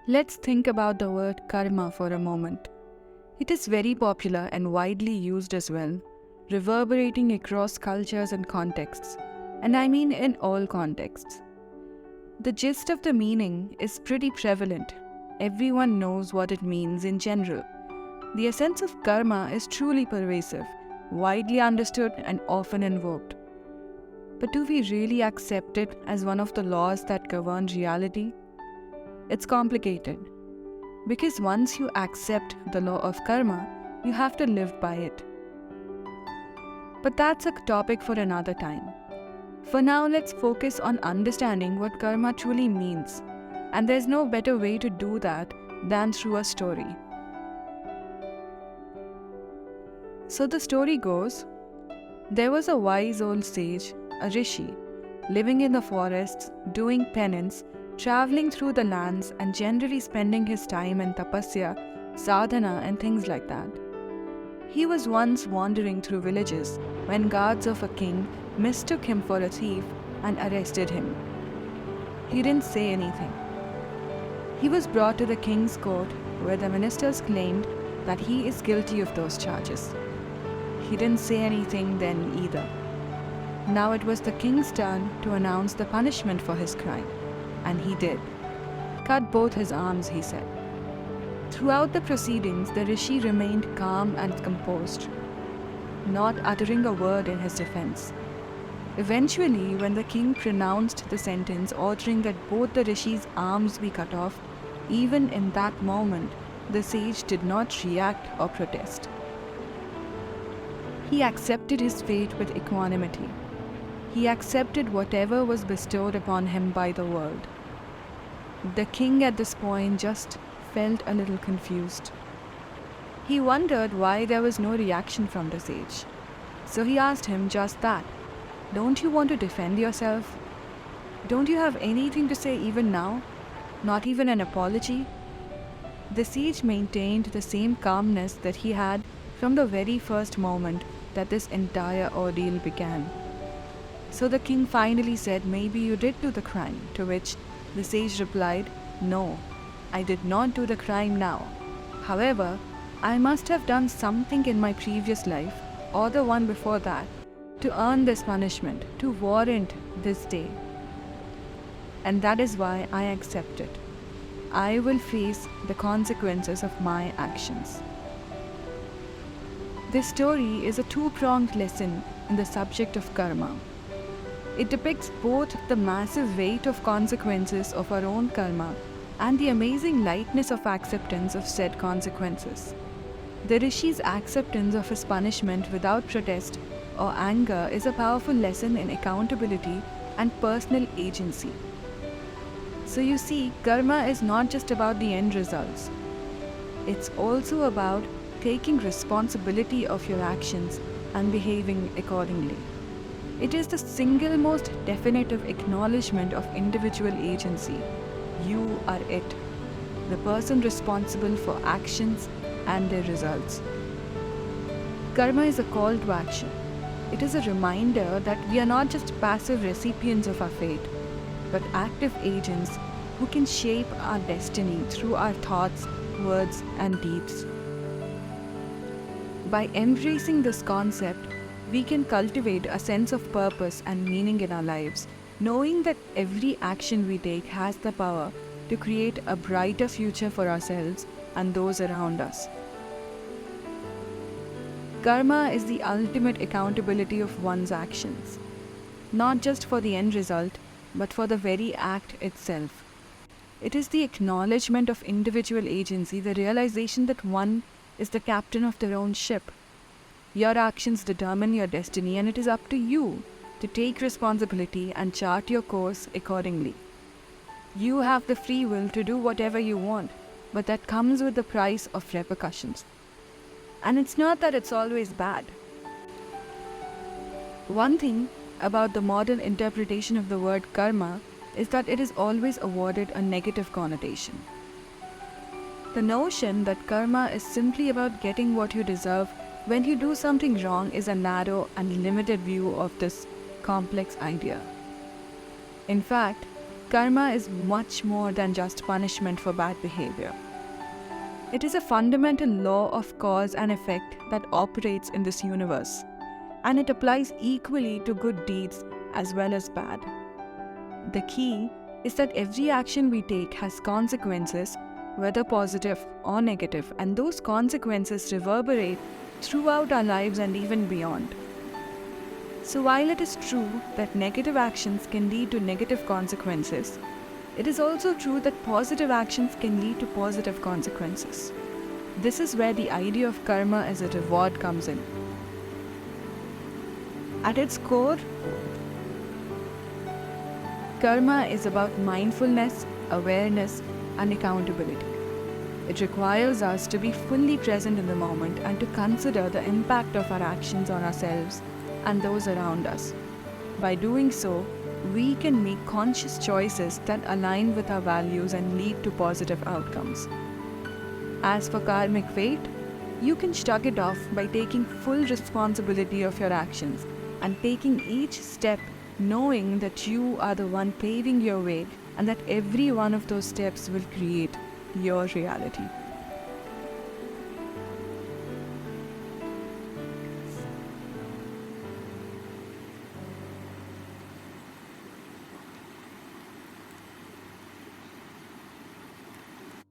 Let's think about the word karma for a moment. It is very popular and widely used as well, reverberating across cultures and contexts, and I mean in all contexts. The gist of the meaning is pretty prevalent. Everyone knows what it means in general. The essence of karma is truly pervasive, widely understood and often invoked. But do we really accept it as one of the laws that govern reality? It's complicated. Because once you accept the law of karma, you have to live by it. But that's a topic for another time. For now, let's focus on understanding what karma truly means. And there's no better way to do that than through a story. So the story goes, there was a wise old sage, a rishi, living in the forests, doing penance, traveling through the lands and generally spending his time in tapasya, sadhana and things like that. He was once wandering through villages when guards of a king mistook him for a thief and arrested him. He didn't say anything. He was brought to the king's court where the ministers claimed that he is guilty of those charges. He didn't say anything then either. Now it was the king's turn to announce the punishment for his crime. And he did. Cut both his arms, he said. Throughout the proceedings, the rishi remained calm and composed, not uttering a word in his defense. Eventually, when the king pronounced the sentence ordering that both the rishi's arms be cut off, even in that moment, the sage did not react or protest. He accepted his fate with equanimity. He accepted whatever was bestowed upon him by the world. The king at this point just felt a little confused. He wondered why there was no reaction from the sage. So he asked him just that. Don't you want to defend yourself? Don't you have anything to say even now? Not even an apology? The sage maintained the same calmness that he had from the very first moment that this entire ordeal began. So the king finally said, maybe you did do the crime, to which the sage replied, no, I did not do the crime now. However, I must have done something in my previous life, or the one before that, to earn this punishment, to warrant this day. And that is why I accept it. I will face the consequences of my actions. This story is a two-pronged lesson in the subject of karma. It depicts both the massive weight of consequences of our own karma and the amazing lightness of acceptance of said consequences. The rishi's acceptance of his punishment without protest or anger is a powerful lesson in accountability and personal agency. So you see, karma is not just about the end results. It's also about taking responsibility of your actions and behaving accordingly. It is the single most definitive acknowledgement of individual agency. You are it, the person responsible for actions and their results. Karma is a call to action. It is a reminder that we are not just passive recipients of our fate, but active agents who can shape our destiny through our thoughts, words, and deeds. By embracing this concept, we can cultivate a sense of purpose and meaning in our lives, knowing that every action we take has the power to create a brighter future for ourselves and those around us. Karma is the ultimate accountability of one's actions, not just for the end result, but for the very act itself. It is the acknowledgement of individual agency, the realization that one is the captain of their own ship. Your actions determine your destiny, and it is up to you to take responsibility and chart your course accordingly. You have the free will to do whatever you want, but that comes with the price of repercussions. And it's not that it's always bad. One thing about the modern interpretation of the word karma is that it is always awarded a negative connotation. The notion that karma is simply about getting what you deserve when you do something wrong is a narrow and limited view of this complex idea. In fact, Karma is much more than just punishment for bad behavior. It is a fundamental law of cause and effect that operates in this universe, and it applies equally to good deeds as well as bad. The key is that every action we take has consequences, whether positive or negative, and those consequences reverberate throughout our lives and even beyond. So while it is true that negative actions can lead to negative consequences, it is also true that positive actions can lead to positive consequences. This is where the idea of karma as a reward comes in. At its core, karma is about mindfulness, awareness, and accountability. It requires us to be fully present in the moment and to consider the impact of our actions on ourselves and those around us. By doing so, we can make conscious choices that align with our values and lead to positive outcomes. As for karmic fate, you can shrug it off by taking full responsibility of your actions and taking each step knowing that you are the one paving your way and that every one of those steps will create your reality.